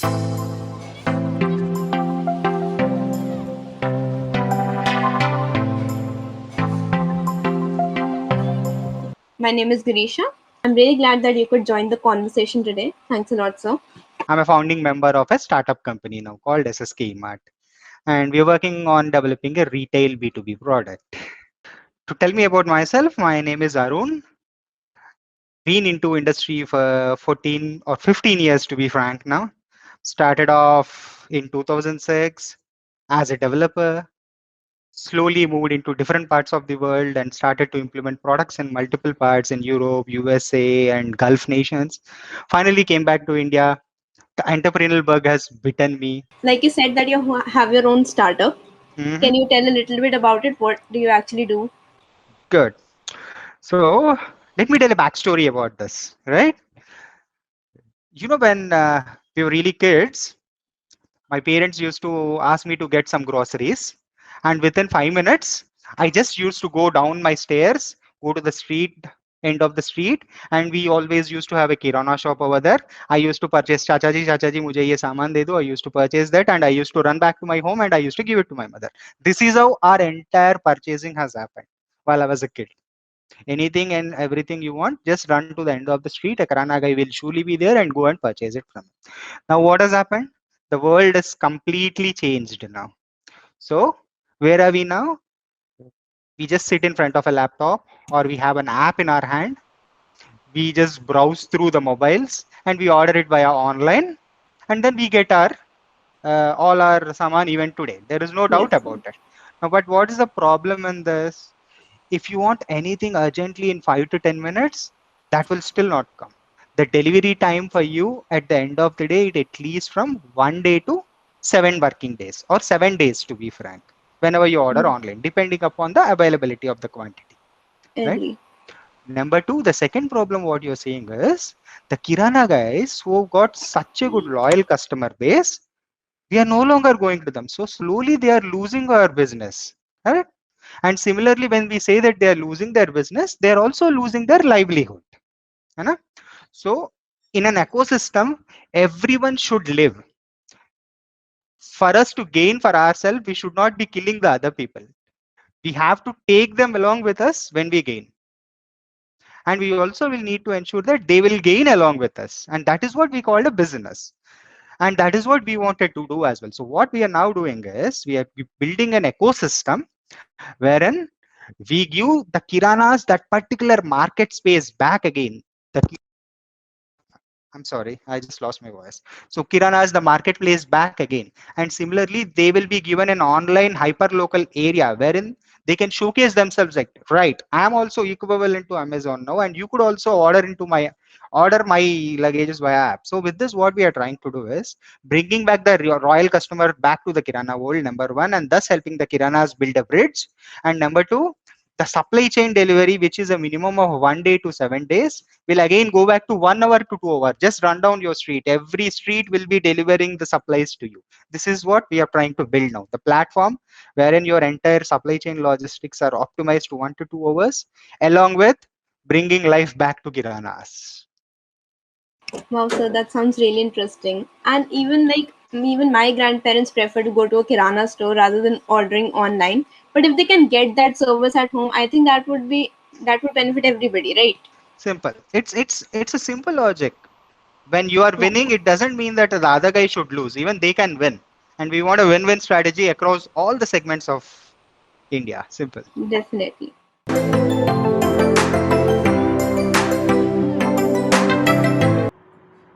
My name is Garisha. I'm really glad that you could join the conversation today. Thanks a lot, sir. I'm a founding member of a startup company now called SSK Mart, and we're working on developing a retail B2B product. To tell me about myself, my name is Arun. Been into industry for 14 or 15 years to be frank now. Started off in 2006 as a developer, slowly moved into different parts of the world and started to implement products in multiple parts in Europe, USA, and Gulf nations. Finally came back to India. The entrepreneurial bug has bitten me. Like you said that you have your own startup. Mhm. Can you tell a little bit about it? What do you actually do? Good. So let me tell a backstory about this, right? When we were really kids, my parents used to ask me to get some groceries, and within 5 minutes, I just used to go down my stairs, go to the street end of the street, and we always used to have a kirana shop over there. I used to purchase chacha ji, mujhe ye saman de do. I used to purchase that, and I used to run back to my home, and I used to give it to my mother. This is how our entire purchasing has happened while I was a kid. Anything and everything you want, just run to the end of the street. A kirana guy will surely be there and go and purchase it from him. Now, what has happened? The world is completely changed now. So, where are we now? We just sit in front of a laptop or we have an app in our hand. We just browse through the mobiles and we order it via online. And then we get our all our saman even today. There is no doubt Yes. about it. Now, but what is the problem in this? If you want anything urgently in 5 to 10 minutes, that will still not come. The delivery time for you at the end of the day, it at least from 1 day to 7 working days or 7 days to be frank, whenever you order Mm, online, depending upon the availability of the quantity, right? agree. Number two, the second problem, what you're saying is the Kirana guys who got such a good loyal customer base, we are no longer going to them. So slowly they are losing our business. Right? And similarly, when we say that they are losing their business, they are also losing their livelihood. Right? So in an ecosystem, everyone should live. For us to gain for ourselves, we should not be killing the other people. We have to take them along with us when we gain. And we also will need to ensure that they will gain along with us. And that is what we call a business. And that is what we wanted to do as well. So what we are now doing is we are building an ecosystem wherein we give the kiranas that particular market space back again. The I'm sorry, I just lost my voice. So Kirana is the marketplace back again. And similarly, they will be given an online hyper-local area wherein they can showcase themselves like, right, I'm also equivalent to Amazon now, and you could also order my luggages via app. So with this, what we are trying to do is bringing back the royal customer back to the Kirana world, number one, and thus helping the Kiranas build a bridge. And number two, the supply chain delivery, which is a minimum of 1 day to 7 days, will again go back to 1 hour to 2 hours. Just run down your street. Every street will be delivering the supplies to you. This is what we are trying to build now. The platform wherein your entire supply chain logistics are optimized to 1 to 2 hours, along with bringing life back to Kiranas. Wow, sir, that sounds really interesting. And even my grandparents prefer to go to a kirana store rather than ordering online. But if they can get that service at home, I think that would benefit everybody, right? Simple. It's a simple logic. When you are Yeah, winning, it doesn't mean that the other guy should lose. Even they can win. And we want a win-win strategy across all the segments of India. Simple. definitely.